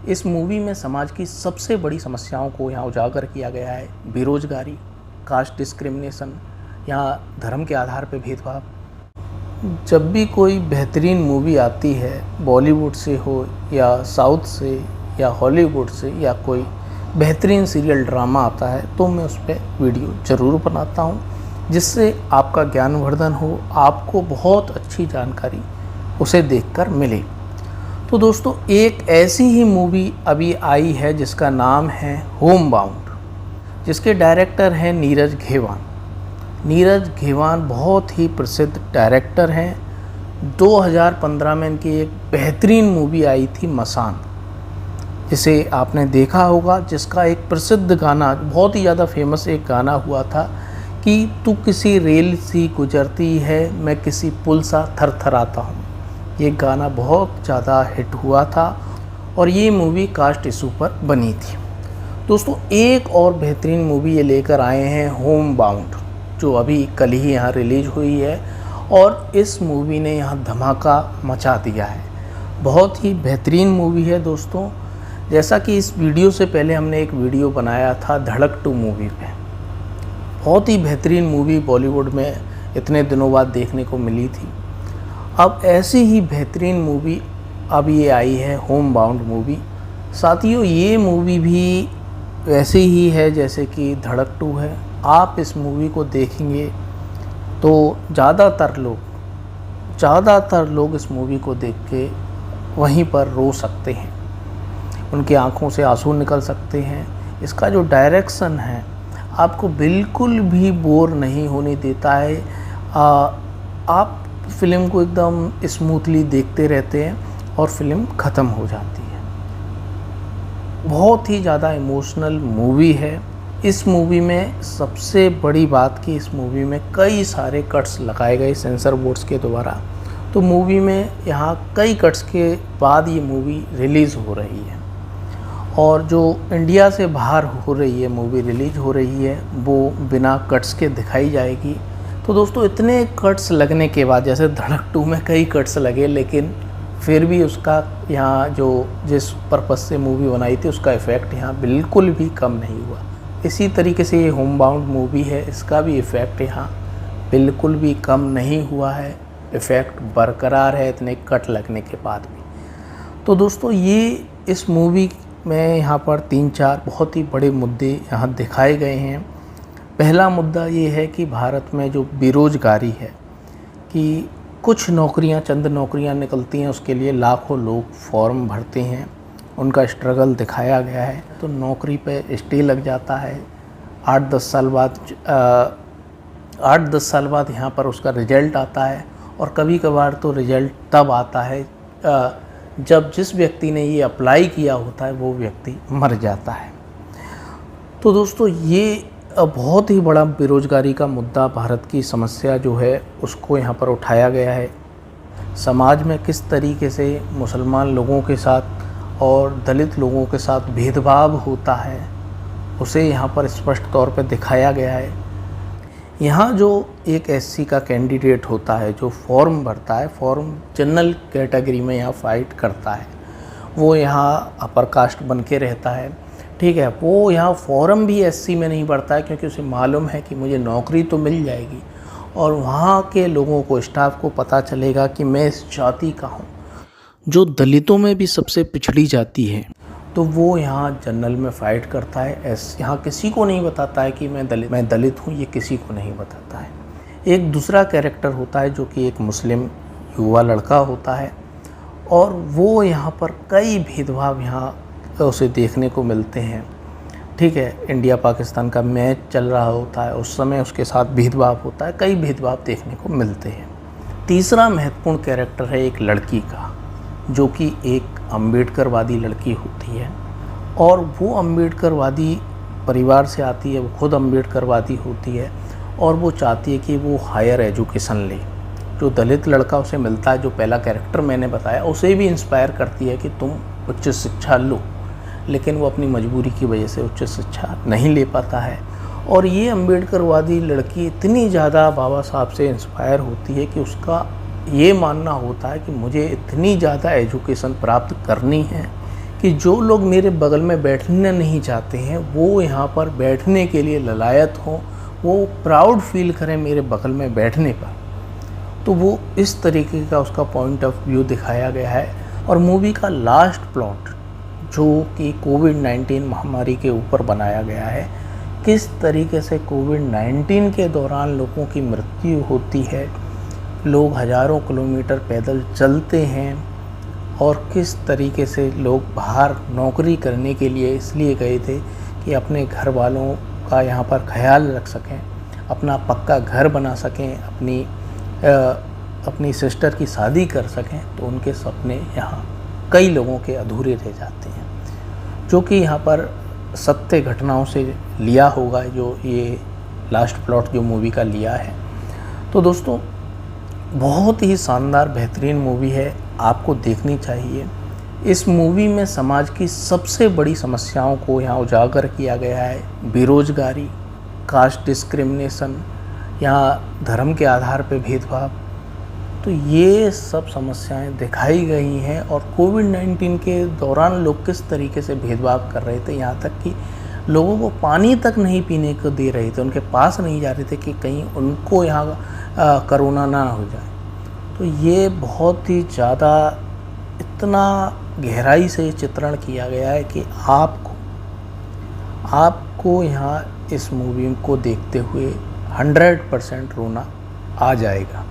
इस मूवी में समाज की सबसे बड़ी समस्याओं को यहाँ उजागर किया गया है। बेरोजगारी, कास्ट डिस्क्रिमिनेशन, यहाँ धर्म के आधार पर भेदभाव। जब भी कोई बेहतरीन मूवी आती है, बॉलीवुड से हो या साउथ से या हॉलीवुड से, या कोई बेहतरीन सीरियल ड्रामा आता है, तो मैं उस पर वीडियो ज़रूर बनाता हूँ, जिससे आपका ज्ञानवर्धन हो, आपको बहुत अच्छी जानकारी उसे देखकर मिले। तो दोस्तों, एक ऐसी ही मूवी अभी आई है जिसका नाम है होम बाउंड, जिसके डायरेक्टर हैं नीरज घेवान। नीरज घेवान बहुत ही प्रसिद्ध डायरेक्टर हैं। 2015 में इनकी एक बेहतरीन मूवी आई थी मसान, जिसे आपने देखा होगा, जिसका एक प्रसिद्ध गाना, बहुत ही ज़्यादा फेमस एक गाना हुआ था कि तू किसी रेल सी गुजरती है, मैं किसी पुल सा थरथराता हूँ। ये गाना बहुत ज़्यादा हिट हुआ था और ये मूवी कास्ट इशू पर बनी थी। दोस्तों, एक और बेहतरीन मूवी ये लेकर आए हैं, होम बाउंड, जो अभी कल ही यहाँ रिलीज हुई है और इस मूवी ने यहाँ धमाका मचा दिया है। बहुत ही बेहतरीन मूवी है दोस्तों। जैसा कि इस वीडियो से पहले हमने एक वीडियो बनाया था धड़क 2 मूवी पे, बहुत ही बेहतरीन मूवी बॉलीवुड में इतने दिनों बाद देखने को मिली थी। अब ऐसी ही बेहतरीन मूवी अब ये आई है, होम बाउंड मूवी। साथियों, ये मूवी भी वैसे ही है जैसे कि धड़क 2 है। आप इस मूवी को देखेंगे तो ज़्यादातर लोग इस मूवी को देख के वहीं पर रो सकते हैं, उनकी आंखों से आंसू निकल सकते हैं। इसका जो डायरेक्शन है आपको बिल्कुल भी बोर नहीं होने देता है। आप फिल्म को एकदम स्मूथली देखते रहते हैं और फिल्म ख़त्म हो जाती है। बहुत ही ज़्यादा इमोशनल मूवी है। इस मूवी में सबसे बड़ी बात कि इस मूवी में कई सारे कट्स लगाए गए सेंसर बोर्ड्स के द्वारा। तो मूवी में यहाँ कई कट्स के बाद ये मूवी रिलीज़ हो रही है, और जो इंडिया से बाहर हो रही है मूवी रिलीज हो रही है, वो बिना कट्स के दिखाई जाएगी। तो दोस्तों, इतने कट्स लगने के बाद, जैसे धड़क 2 में कई कट्स लगे, लेकिन फिर भी उसका यहाँ जो जिस पर्पस से मूवी बनाई थी उसका इफ़ेक्ट यहाँ बिल्कुल भी कम नहीं हुआ। इसी तरीके से ये होम बाउंड मूवी है, इसका भी इफ़ेक्ट यहाँ बिल्कुल भी कम नहीं हुआ है, इफ़ेक्ट बरकरार है इतने कट लगने के बाद भी। तो दोस्तों, ये इस मूवी में यहाँ पर 3-4 बहुत ही बड़े मुद्दे यहाँ दिखाए गए हैं। पहला मुद्दा ये है कि भारत में जो बेरोज़गारी है, कि कुछ नौकरियाँ, चंद नौकरियाँ निकलती हैं, उसके लिए लाखों लोग फॉर्म भरते हैं, उनका स्ट्रगल दिखाया गया है। तो नौकरी पे स्टे लग जाता है। 8-10 साल बाद यहाँ पर उसका रिज़ल्ट आता है, और कभी कभार तो रिज़ल्ट तब आता है जब जिस व्यक्ति ने ये अप्लाई किया होता है वो व्यक्ति मर जाता है। तो दोस्तों, ये बहुत ही बड़ा बेरोज़गारी का मुद्दा, भारत की समस्या जो है उसको यहाँ पर उठाया गया है। समाज में किस तरीके से मुसलमान लोगों के साथ और दलित लोगों के साथ भेदभाव होता है, उसे यहाँ पर स्पष्ट तौर पर दिखाया गया है। यहाँ जो एक एससी का कैंडिडेट होता है, जो फॉर्म भरता है, फॉर्म जनरल कैटेगरी में यहाँ फाइट करता है, वो यहाँ अपर कास्ट बन के रहता है, ठीक है। वो यहाँ फॉर्म भी एससी में नहीं भरता है, क्योंकि उसे मालूम है कि मुझे नौकरी तो मिल जाएगी और वहाँ के लोगों को, स्टाफ को पता चलेगा कि मैं इस जाति का हूँ, जो दलितों में भी सबसे पिछड़ी जाति है। तो वो यहाँ जनरल में फ़ाइट करता है। यहाँ किसी को नहीं बताता है कि मैं दलित हूँ, ये किसी को नहीं बताता है। एक दूसरा कैरेक्टर होता है जो कि एक मुस्लिम युवा लड़का होता है, और वो यहाँ पर कई भेदभाव यहाँ उसे देखने को मिलते हैं, ठीक है। इंडिया पाकिस्तान का मैच चल रहा होता है, उस समय उसके साथ भेदभाव होता है, कई भेदभाव देखने को मिलते हैं। तीसरा महत्वपूर्ण कैरेक्टर है एक लड़की का, जो कि एक अम्बेडकरवादी लड़की होती है, और वो अम्बेडकरवादी परिवार से आती है, वो खुद अम्बेडकरवादी होती है, और वो चाहती है कि वो हायर एजुकेशन ले। जो दलित लड़का उसे मिलता है, जो पहला कैरेक्टर मैंने बताया, उसे भी इंस्पायर करती है कि तुम उच्च शिक्षा लो, लेकिन वो अपनी मजबूरी की वजह से उच्च शिक्षा नहीं ले पाता है। और ये अम्बेडकरवादी लड़की इतनी ज़्यादा बाबा साहब से इंस्पायर होती है कि उसका ये मानना होता है कि मुझे इतनी ज़्यादा एजुकेशन प्राप्त करनी है कि जो लोग मेरे बगल में बैठने नहीं चाहते हैं वो यहाँ पर बैठने के लिए ललायत हों, वो प्राउड फील करें मेरे बगल में बैठने पर। तो वो इस तरीके का उसका पॉइंट ऑफ व्यू दिखाया गया है। और मूवी का लास्ट प्लॉट जो कि कोविड-19 महामारी के ऊपर बनाया गया है, किस तरीके से कोविड-19 के दौरान लोगों की मृत्यु होती है, लोग हज़ारों किलोमीटर पैदल चलते हैं, और किस तरीके से लोग बाहर नौकरी करने के लिए इसलिए गए थे कि अपने घर वालों का यहाँ पर ख्याल रख सकें, अपना पक्का घर बना सकें, अपनी सिस्टर की शादी कर सकें। तो उनके सपने यहाँ कई लोगों के अधूरे रह जाते हैं, जो कि यहाँ पर सत्य घटनाओं से लिया होगा, जो ये लास्ट प्लॉट जो मूवी का लिया है। तो दोस्तों, बहुत ही शानदार बेहतरीन मूवी है, आपको देखनी चाहिए। इस मूवी में समाज की सबसे बड़ी समस्याओं को यहाँ उजागर किया गया है। बेरोजगारी, कास्ट डिस्क्रिमिनेशन, यहाँ धर्म के आधार पर भेदभाव, तो ये सब समस्याएं दिखाई गई हैं। और कोविड-19 के दौरान लोग किस तरीके से भेदभाव कर रहे थे, यहाँ तक कि लोगों को पानी तक नहीं पीने को दे रहे थे, उनके पास नहीं जा रहे थे कि कहीं उनको यहाँ कोरोना ना हो जाए। तो ये बहुत ही ज़्यादा इतना गहराई से चित्रण किया गया है कि आपको यहाँ इस मूवी को देखते हुए 100% रोना आ जाएगा।